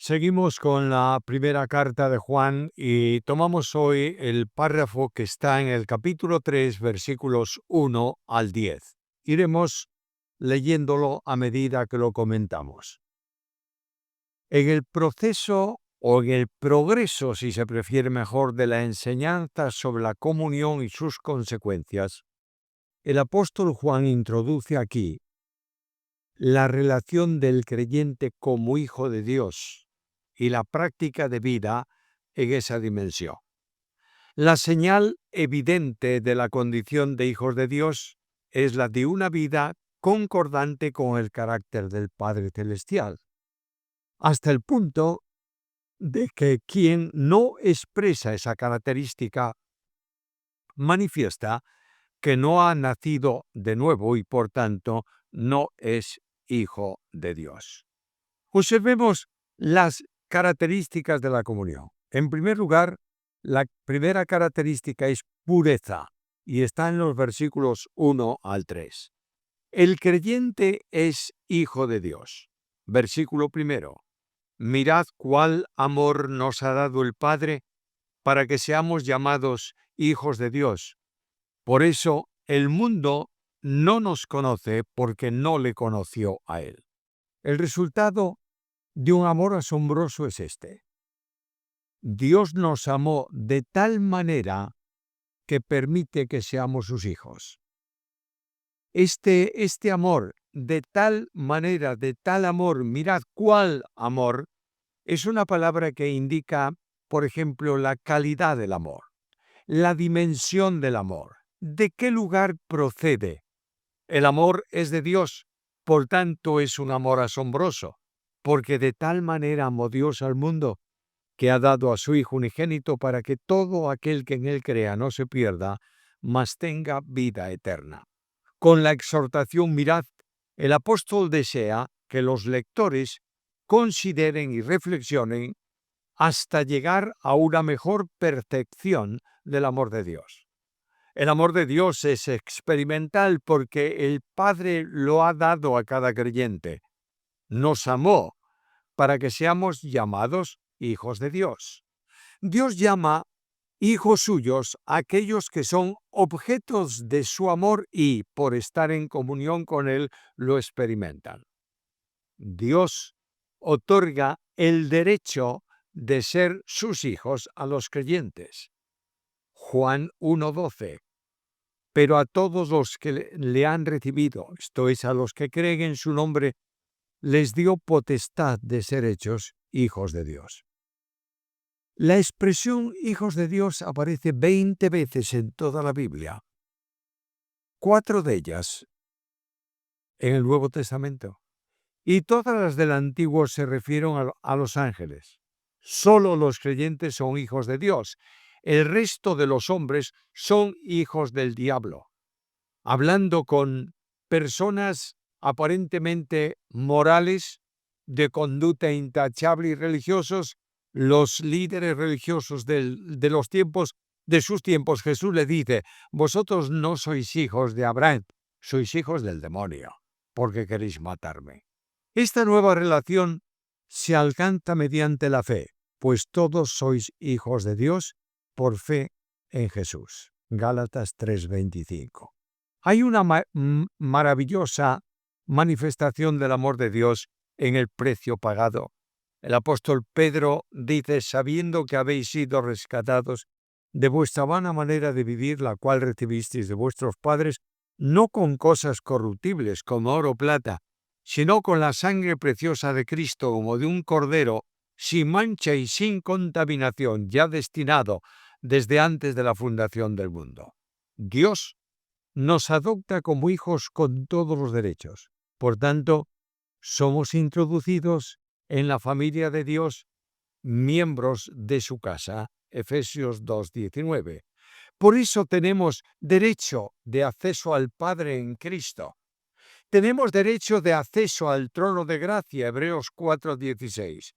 Seguimos con la primera carta de Juan y tomamos hoy el párrafo que está en el capítulo 3, versículos 1 al 10. Iremos leyéndolo a medida que lo comentamos. En el proceso o en el progreso, si se prefiere mejor, de la enseñanza sobre la comunión y sus consecuencias, el apóstol Juan introduce aquí la relación del creyente como hijo de Dios y la práctica de vida en esa dimensión. La señal evidente de la condición de hijos de Dios es la de una vida concordante con el carácter del Padre Celestial, hasta el punto de que quien no expresa esa característica manifiesta que no ha nacido de nuevo y por tanto no es hijo de Dios. Observemos las características de la comunión. En primer lugar, la primera característica es pureza y está en los versículos 1 al 3. El creyente es hijo de Dios. Versículo 1. Mirad cuál amor nos ha dado el Padre para que seamos llamados hijos de Dios. Por eso el mundo no nos conoce porque no le conoció a Él. El resultado de un amor asombroso es este. Dios nos amó de tal manera que permite que seamos sus hijos. Este amor, de tal manera, de tal amor, mirad cuál amor, es una palabra que indica, por ejemplo, la calidad del amor, la dimensión del amor, de qué lugar procede. El amor es de Dios, por tanto es un amor asombroso, porque de tal manera amó Dios al mundo, que ha dado a su Hijo unigénito para que todo aquel que en él crea no se pierda, mas tenga vida eterna. Con la exhortación mirad, el apóstol desea que los lectores consideren y reflexionen hasta llegar a una mejor percepción del amor de Dios. El amor de Dios es experimental porque el Padre lo ha dado a cada creyente. Nos amó para que seamos llamados hijos de Dios. Dios llama hijos suyos a aquellos que son objetos de su amor y, por estar en comunión con Él, lo experimentan. Dios otorga el derecho de ser sus hijos a los creyentes. Juan 1:12. Pero a todos los que le han recibido, esto es, a los que creen en su nombre, les dio potestad de ser hechos hijos de Dios. La expresión hijos de Dios aparece 20 veces en toda la Biblia. 4 de ellas en el Nuevo Testamento. Y todas las del Antiguo se refieren a los ángeles. Solo los creyentes son hijos de Dios. El resto de los hombres son hijos del diablo. Hablando con personas aparentemente morales, de conducta intachable y religiosos, los líderes religiosos de los tiempos, de sus tiempos, Jesús le dice: vosotros no sois hijos de Abraham, sois hijos del demonio, porque queréis matarme. Esta nueva relación se alcanza mediante la fe, pues todos sois hijos de Dios por fe en Jesús. Gálatas 3:25. Hay una maravillosa manifestación del amor de Dios en el precio pagado. El apóstol Pedro dice: sabiendo que habéis sido rescatados de vuestra vana manera de vivir, la cual recibisteis de vuestros padres, no con cosas corruptibles como oro o plata, sino con la sangre preciosa de Cristo, como de un cordero, sin mancha y sin contaminación, ya destinado desde antes de la fundación del mundo. Dios nos adopta como hijos con todos los derechos. Por tanto, somos introducidos en la familia de Dios, miembros de su casa. Efesios 2:19. Por eso tenemos derecho de acceso al Padre en Cristo. Tenemos derecho de acceso al trono de gracia. Hebreos 4:16.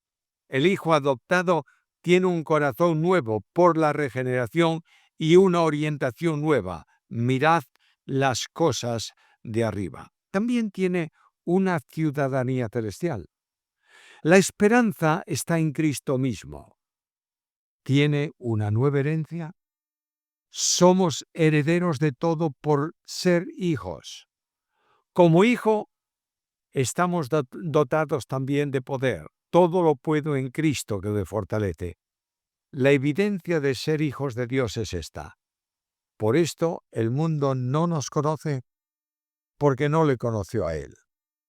El Hijo adoptado tiene un corazón nuevo por la regeneración y una orientación nueva. Mirad las cosas de arriba. También tiene una ciudadanía celestial. La esperanza está en Cristo mismo. ¿Tiene una nueva herencia? Somos herederos de todo por ser hijos. Como hijo, estamos dotados también de poder. Todo lo puedo en Cristo que me fortalece. La evidencia de ser hijos de Dios es esta. Por esto el mundo no nos conoce porque no le conoció a Él.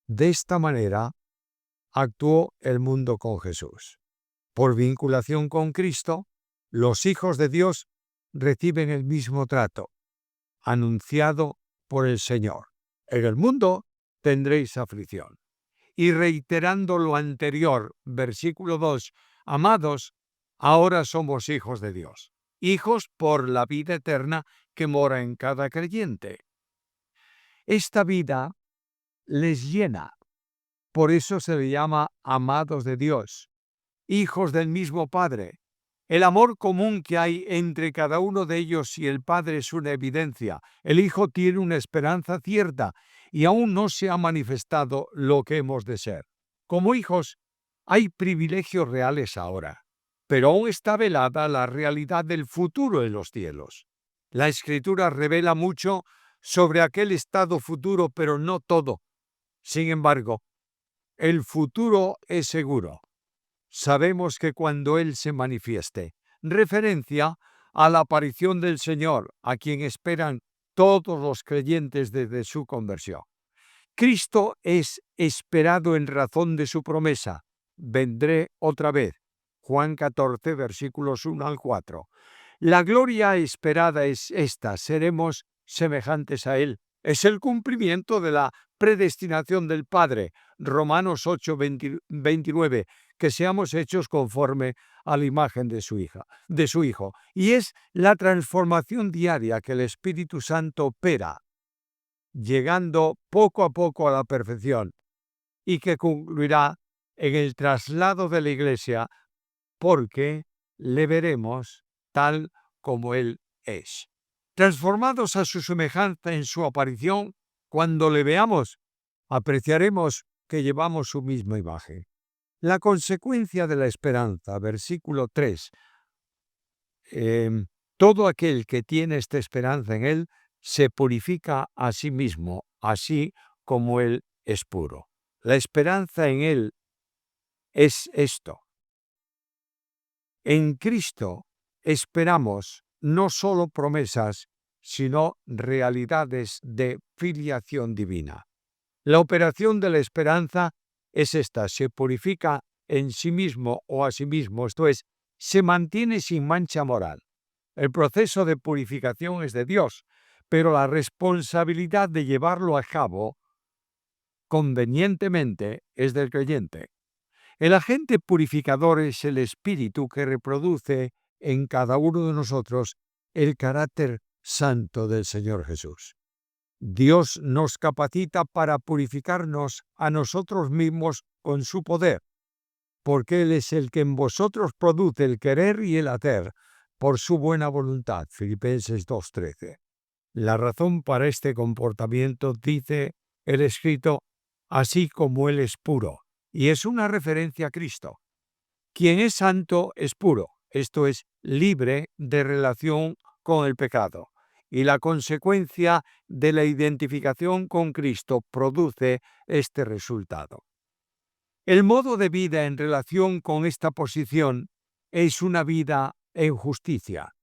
De esta manera actuó el mundo con Jesús. Por vinculación con Cristo, los hijos de Dios reciben el mismo trato, anunciado por el Señor. En el mundo tendréis aflicción. Y reiterando lo anterior, versículo 2, amados, ahora somos hijos de Dios, hijos por la vida eterna que mora en cada creyente. Esta vida les llena, por eso se le llama amados de Dios, hijos del mismo Padre. El amor común que hay entre cada uno de ellos y el Padre es una evidencia. El Hijo tiene una esperanza cierta y aún no se ha manifestado lo que hemos de ser. Como hijos, hay privilegios reales ahora, pero aún está velada la realidad del futuro en los cielos. La Escritura revela mucho sobre aquel estado futuro, pero no todo. Sin embargo, el futuro es seguro. Sabemos que cuando Él se manifieste, referencia a la aparición del Señor, a quien esperan todos los creyentes desde su conversión. Cristo es esperado en razón de su promesa. Vendré otra vez. Juan 14, versículos 1 al 4. La gloria esperada es esta, seremos semejantes a Él. Es el cumplimiento de la predestinación del Padre. Romanos 8, 29, que seamos hechos conforme a la imagen de su Hijo. Y es la transformación diaria que el Espíritu Santo opera, llegando poco a poco a la perfección, y que concluirá en el traslado de la Iglesia, porque le veremos tal como Él es. Transformados a su semejanza en su aparición, cuando le veamos, apreciaremos que llevamos su misma imagen. La consecuencia de la esperanza, versículo 3. Todo aquel que tiene esta esperanza en Él se purifica a sí mismo, así como Él es puro. La esperanza en Él es esto. En Cristo esperamos no solo promesas, sino realidades de filiación divina. La operación de la esperanza es esta: se purifica en sí mismo o a sí mismo, esto es, se mantiene sin mancha moral. El proceso de purificación es de Dios, pero la responsabilidad de llevarlo a cabo convenientemente es del creyente. El agente purificador es el Espíritu que reproduce en cada uno de nosotros el carácter santo del Señor Jesús. Dios nos capacita para purificarnos a nosotros mismos con su poder, porque Él es el que en vosotros produce el querer y el hacer por su buena voluntad. Filipenses 2:13. La razón para este comportamiento, dice el escrito, así como Él es puro, y es una referencia a Cristo. Quien es santo es puro, esto es, libre de relación con el pecado. Y la consecuencia de la identificación con Cristo produce este resultado. El modo de vida en relación con esta posición es una vida en justicia.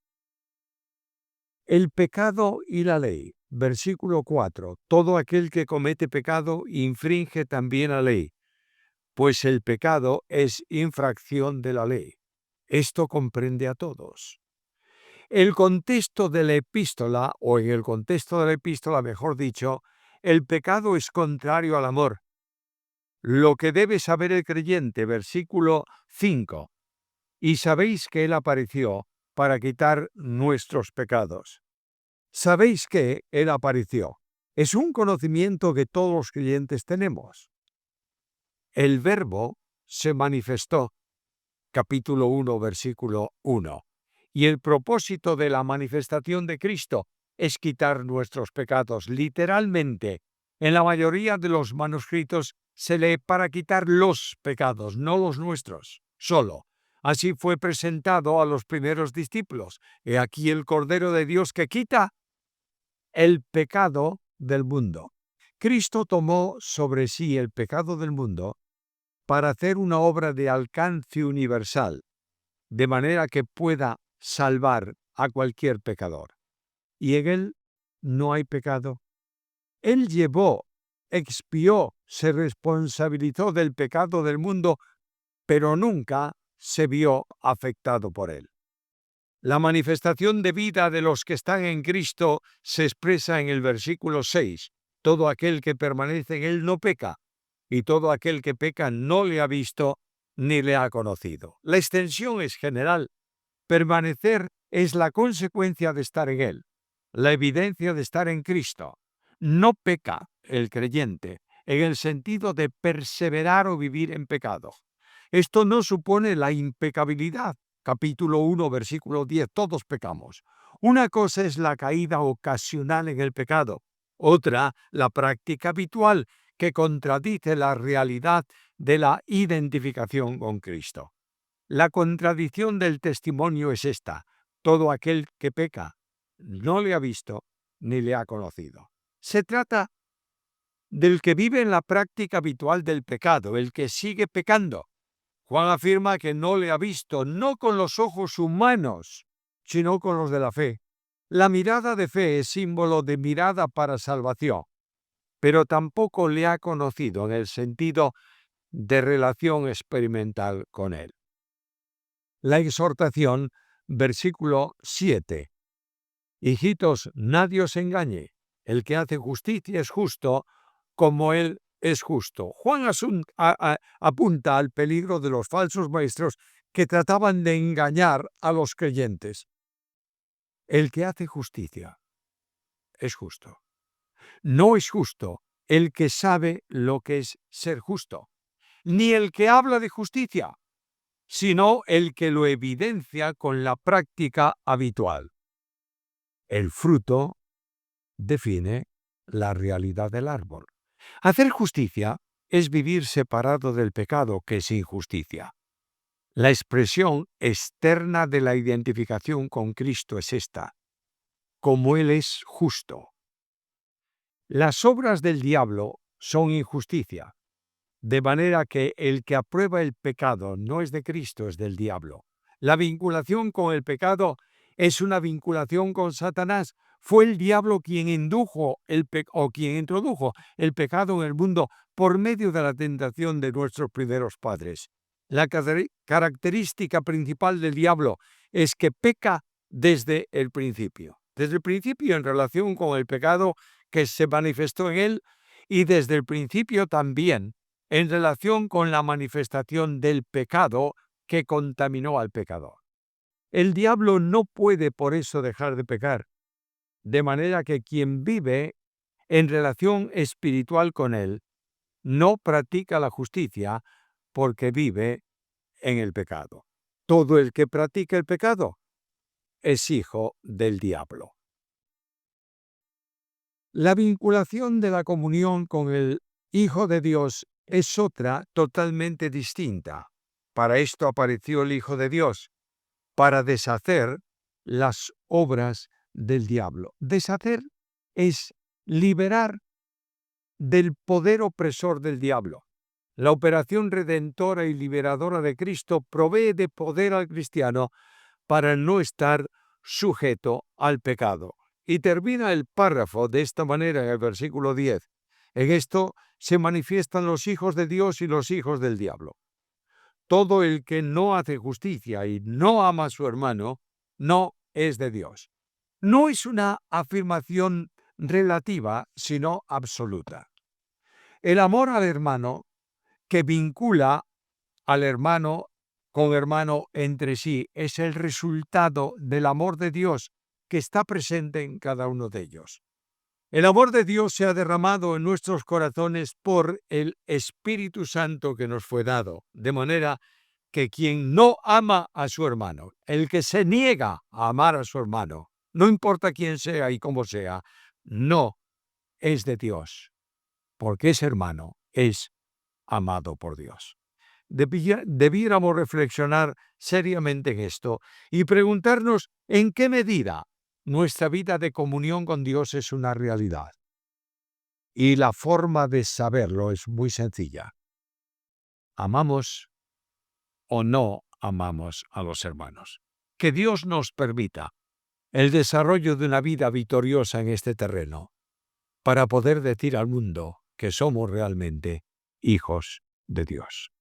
El pecado y la ley. Versículo 4. Todo aquel que comete pecado infringe también la ley, pues el pecado es infracción de la ley. Esto comprende a todos. El contexto de la epístola, o en el contexto de la epístola, mejor dicho, el pecado es contrario al amor. Lo que debe saber el creyente, versículo 5. Y sabéis que Él apareció para quitar nuestros pecados. Sabéis que Él apareció. Es un conocimiento que todos los creyentes tenemos. El Verbo se manifestó, capítulo 1, versículo 1. Y el propósito de la manifestación de Cristo es quitar nuestros pecados. Literalmente, en la mayoría de los manuscritos dásele para quitar los pecados, no los nuestros, solo. Así fue presentado a los primeros discípulos. He aquí el Cordero de Dios que quita el pecado del mundo. Cristo tomó sobre sí el pecado del mundo para hacer una obra de alcance universal, de manera que pueda salvar a cualquier pecador. Y en él no hay pecado. Él llevó, expió, se responsabilizó del pecado del mundo, pero nunca se vio afectado por él. La manifestación de vida de los que están en Cristo se expresa en el versículo 6. Todo aquel que permanece en él no peca, y todo aquel que peca no le ha visto ni le ha conocido. La extensión es general. Permanecer es la consecuencia de estar en él, la evidencia de estar en Cristo. No peca el creyente en el sentido de perseverar o vivir en pecado. Esto no supone la impecabilidad. Capítulo 1, versículo 10, todos pecamos. Una cosa es la caída ocasional en el pecado, otra la práctica habitual que contradice la realidad de la identificación con Cristo. La contradicción del testimonio es esta: todo aquel que peca no le ha visto ni le ha conocido. Se trata del que vive en la práctica habitual del pecado, el que sigue pecando. Juan afirma que no le ha visto, no con los ojos humanos, sino con los de la fe. La mirada de fe es símbolo de mirada para salvación, pero tampoco le ha conocido en el sentido de relación experimental con él. La exhortación, versículo 7. Hijitos, nadie os engañe. El que hace justicia es justo, como él es justo. Juan apunta al peligro de los falsos maestros que trataban de engañar a los creyentes. El que hace justicia es justo. No es justo el que sabe lo que es ser justo, ni el que habla de justicia, sino el que lo evidencia con la práctica habitual. El fruto define la realidad del árbol. Hacer justicia es vivir separado del pecado, que es injusticia. La expresión externa de la identificación con Cristo es esta: como Él es justo. Las obras del diablo son injusticia, de manera que el que aprueba el pecado no es de Cristo, es del diablo. La vinculación con el pecado es una vinculación con Satanás. Fue el diablo quien quien introdujo el pecado en el mundo por medio de la tentación de nuestros primeros padres. La característica principal del diablo es que peca desde el principio. Desde el principio en relación con el pecado que se manifestó en él, y desde el principio también en relación con la manifestación del pecado que contaminó al pecador. El diablo no puede por eso dejar de pecar, de manera que quien vive en relación espiritual con él no practica la justicia porque vive en el pecado. Todo el que practica el pecado es hijo del diablo. La vinculación de la comunión con el Hijo de Dios es otra totalmente distinta. Para esto apareció el Hijo de Dios, para deshacer las obras del diablo. Deshacer es liberar del poder opresor del diablo. La operación redentora y liberadora de Cristo provee de poder al cristiano para no estar sujeto al pecado. Y termina el párrafo de esta manera en el versículo 10. En esto se manifiestan los hijos de Dios y los hijos del diablo. Todo el que no hace justicia y no ama a su hermano, no es de Dios. No es una afirmación relativa, sino absoluta. El amor al hermano, que vincula al hermano con hermano entre sí, es el resultado del amor de Dios que está presente en cada uno de ellos. El amor de Dios se ha derramado en nuestros corazones por el Espíritu Santo que nos fue dado, de manera que quien no ama a su hermano, el que se niega a amar a su hermano, no importa quién sea y cómo sea, no es de Dios, porque ese hermano es amado por Dios. Debiéramos reflexionar seriamente en esto y preguntarnos en qué medida nuestra vida de comunión con Dios es una realidad. Y la forma de saberlo es muy sencilla. ¿Amamos o no amamos a los hermanos? Que Dios nos permita el desarrollo de una vida victoriosa en este terreno para poder decir al mundo que somos realmente hijos de Dios.